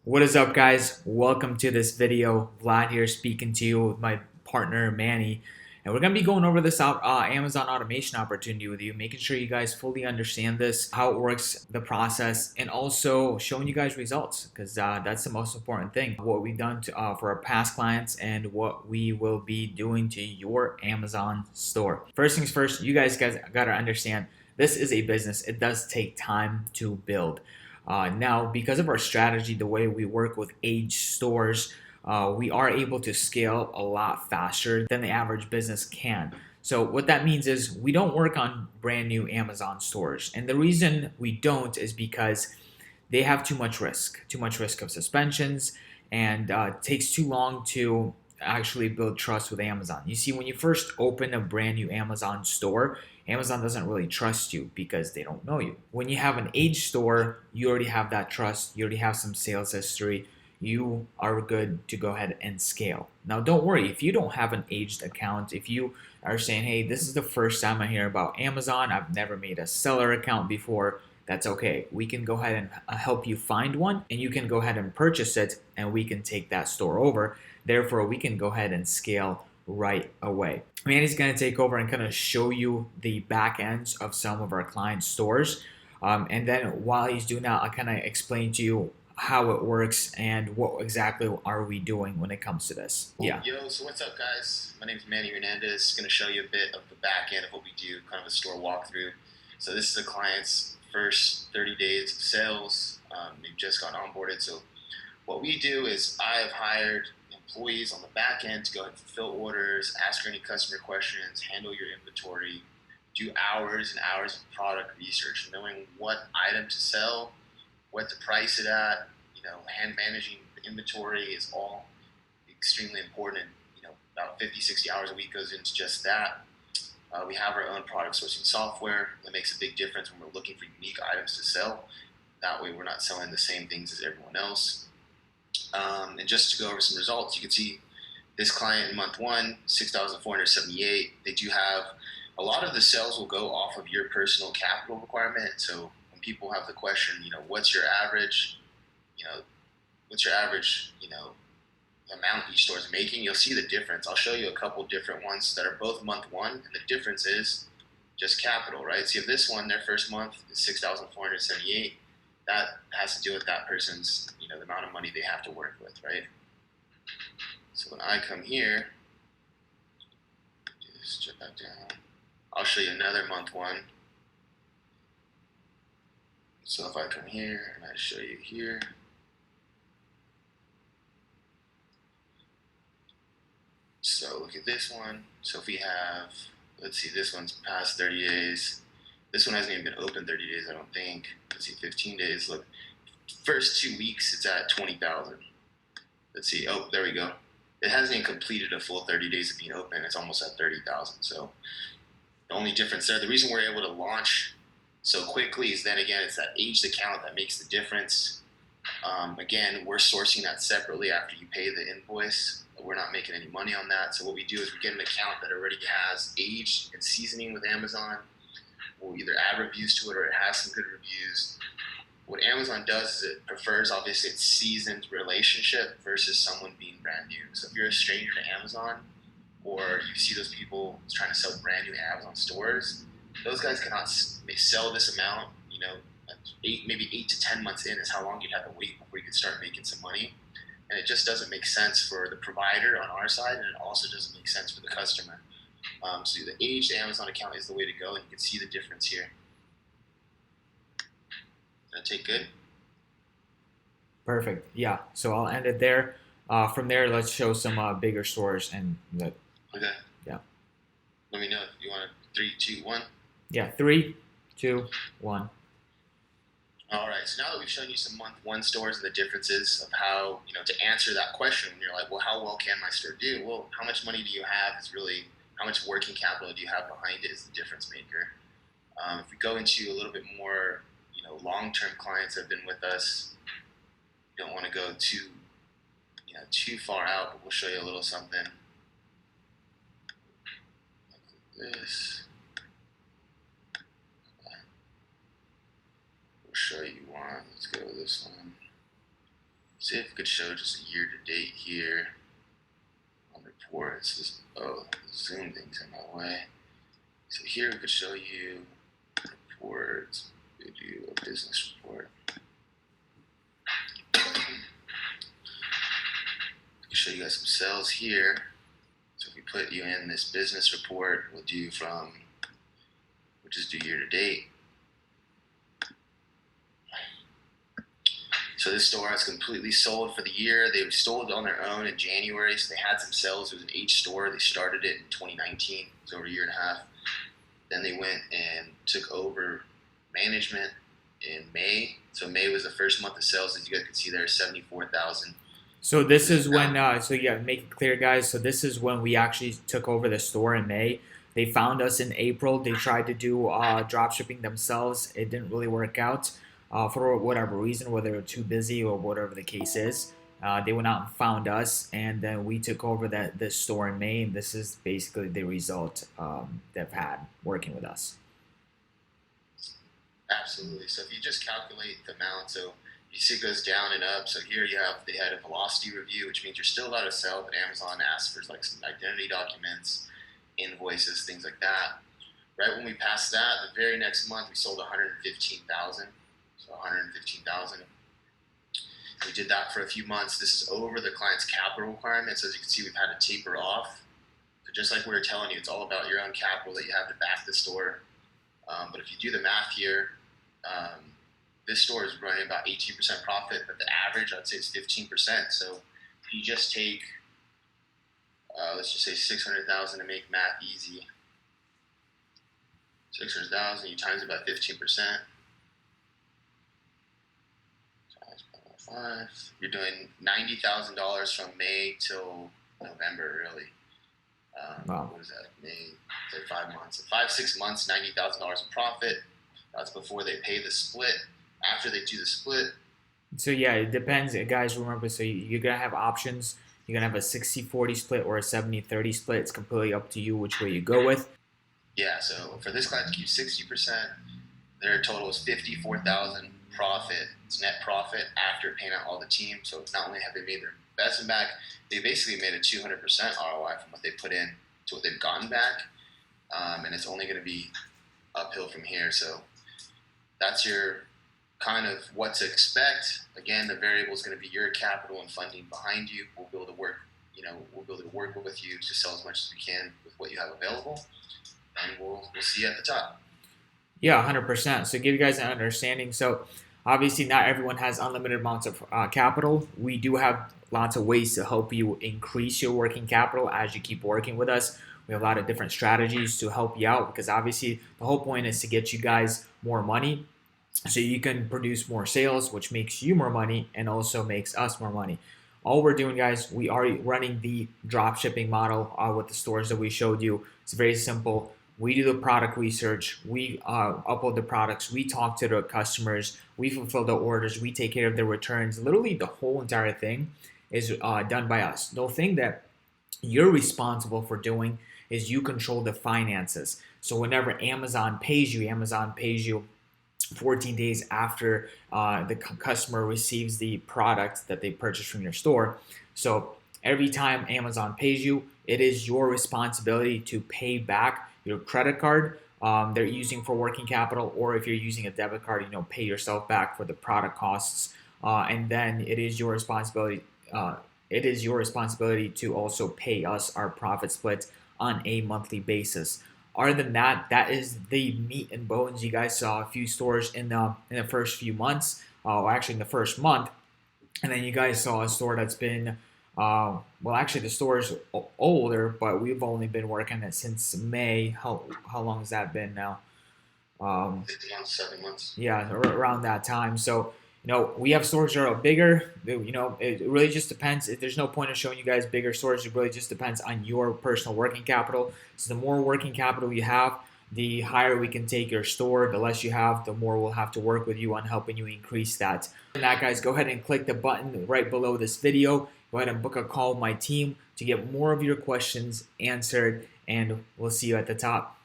What is up, guys? Welcome to this video. Vlad here speaking to you with my partner Manny, and we're gonna be going over this Amazon automation opportunity with you, making sure you guys fully understand this, how it works, the process, and also showing you guys results because that's the most important thing. What we've done for our past clients and what we will be doing to your Amazon store. First things first, you guys gotta understand this is a business. It does take time to build. Now, because of our strategy, the way we work with age stores, we are able to scale a lot faster than the average business can. So what that means is we don't work on brand new Amazon stores. And the reason we don't is because they have too much risk of suspensions, and it takes too long to actually build trust with Amazon. You see, when you first open a brand new Amazon store, Amazon doesn't really trust you because they don't know you. When you have an age store, you already have that trust, you already have some sales history, you are good to go ahead and scale. Now, don't worry if you don't have an aged account, if you are saying, hey, this is the first time I hear about Amazon, I've never made a seller account before, that's okay. We can go ahead and help you find one, and you can go ahead and purchase it, and we can take that store over. Therefore, we can go ahead and scale right away. Manny's going to take over and kind of show you the back ends of some of our client stores. And then while he's doing that, I'll kind of explain to you how it works and what exactly are we doing when it comes to this. Yeah. Yo, so what's up, guys? My name is Manny Hernandez. Going to show you a bit of the back end of what we do, kind of a store walkthrough. So this is a client's first 30 days of sales. They've just got onboarded. So what we do is I have hired employees on the back end to go ahead and fulfill orders, ask any customer questions, handle your inventory, do hours and hours of product research, knowing what item to sell, what to price it at. Hand managing the inventory is all extremely important. About 50, 60 hours a week goes into just that. We have our own product sourcing software that makes a big difference when we're looking for unique items to sell. That way we're not selling the same things as everyone else. And just to go over some results, you can see this client in month one, 6,478. They do have a lot of the sales will go off of your personal capital requirement. So when people have the question, what's your average, what's your average, amount each store is making, you'll see the difference. I'll show you a couple different ones that are both month one, and the difference is just capital, right? So you have this one, their first month is 6,478. That has to do with that person's, the amount of money they have to work with, right? So when I come here, just check that down. I'll show you another month one. So if I come here and I show you here, so look at this one. So if we have, let's see, this one's past 30 days. This one hasn't even been open 30 days, I don't think. Let's see, 15 days. Look, first 2 weeks, it's at 20,000. Let's see. Oh, there we go. It hasn't even completed a full 30 days of being open. It's almost at 30,000. So the only difference there, the reason we're able to launch so quickly is then again, it's that aged account that makes the difference. Again, we're sourcing that separately after you pay the invoice. We're not making any money on that. So what we do is we get an account that already has age and seasoning with Amazon. We'll either add reviews to it or it has some good reviews. What Amazon does is it prefers, obviously, its seasoned relationship versus someone being brand new. So if you're a stranger to Amazon, or you see those people trying to sell brand new Amazon stores, those guys cannot sell this amount. Maybe 8 to 10 months in is how long you'd have to wait before you could start making some money. And it just doesn't make sense for the provider on our side, and it also doesn't make sense for the customer. So the aged Amazon account is the way to go, and you can see the difference here. Gonna take good? Perfect. Yeah. So I'll end it there. From there, let's show some bigger stores and the. Okay. Yeah. Let me know if you want 3, 2, 1. Yeah. 3, 2, 1. All right, so now that we've shown you some month one stores and the differences of how, to answer that question, when you're like, well, how well can my store do? Well, how much money do you have is really, how much working capital do you have behind it is the difference maker. If we go into a little bit more, long-term clients that have been with us, you don't want to go too far out, but we'll show you a little something like this. We'll show you one. Let's go with this one. See if we could show just a year to date here on reports. Oh, the Zoom thing's in my way. So here we could show you reports. We do a business report. I can show you guys some sales here. So if we put you in this business report, we'll just do year to date. So this store has completely sold for the year. They sold it on their own in January, so they had some sales. It was an H store. They started it in 2019. It was over a year and a half. Then they went and took over management in May. So May was the first month of sales. As you guys can see there, 74,000. So this is when, so yeah, make it clear, guys. So this is when we actually took over the store in May. They found us in April. They tried to do drop shipping themselves. It didn't really work out. For whatever reason, whether they were too busy or whatever the case is. They went out and found us, and then we took over this store in May, and this is basically the result they've had working with us. Absolutely. So if you just calculate the amount, so you see it goes down and up. So here they had a velocity review, which means you're still allowed to sell, but Amazon asks for like some identity documents, invoices, things like that. Right when we passed that, the very next month we sold 115,000. So 115,000. We did that for a few months. This is over the client's capital requirements. As you can see, we've had to taper off. So just like we were telling you, it's all about your own capital that you have to back the store. But if you do the math here, this store is running about 18% profit, but the average, I'd say, is 15%. So if you just take, let's just say 600,000 to make math easy. 600,000, you times it by 15%. You're doing $90,000 from May till November, really. Wow. What is that? May, say 5 months. So 5-6 months, $90,000 in profit. That's before they pay the split. After they do the split. So yeah, it depends, guys. Remember, so you're gonna have options. You're gonna have a 60-40 split or a 70-30 split. It's completely up to you which way you go with. Yeah. So for this client to keep 60%, their total is $54,000 profit. It's net profit after paying out all the team. So it's not only have they made their investment back, they basically made a 200% ROI from what they put in to what they've gotten back, and it's only going to be uphill from here. So that's your kind of what to expect. Again, the variable is going to be your capital and funding behind you. We'll be able to work, we'll be able to work with you to sell as much as we can with what you have available, and we'll see you at the top. Yeah, 100%. So give you guys an understanding. So obviously not everyone has unlimited amounts of capital. We do have lots of ways to help you increase your working capital as you keep working with us. We have a lot of different strategies to help you out because obviously the whole point is to get you guys more money so you can produce more sales, which makes you more money and also makes us more money. All we're doing, guys, we are running the drop shipping model with the stores that we showed you. It's very simple. We do the product research, we upload the products, we talk to the customers, we fulfill the orders, we take care of the returns. Literally the whole entire thing is done by us. The thing that you're responsible for doing is you control the finances. So whenever Amazon pays you 14 days after the customer receives the product that they purchased from your store. So every time Amazon pays you, it is your responsibility to pay back your credit card they're using for working capital, or if you're using a debit card, pay yourself back for the product costs, and then it is your responsibility. It is your responsibility to also pay us our profit split on a monthly basis. Other than that, that is the meat and bones. You guys saw a few stores in the first few months, or actually in the first month, and then you guys saw a store that's been well, actually the store is older, but we've only been working it since May. How long has that been now? 7 months. Yeah, around that time. So we have stores that are bigger. It really just depends. There's no point in showing you guys bigger stores. It really just depends on your personal working capital. So the more working capital you have, the higher we can take your store. The less you have, the more we'll have to work with you on helping you increase that. And that, guys, go ahead and click the button right below this video. Go ahead and book a call with my team to get more of your questions answered, and we'll see you at the top.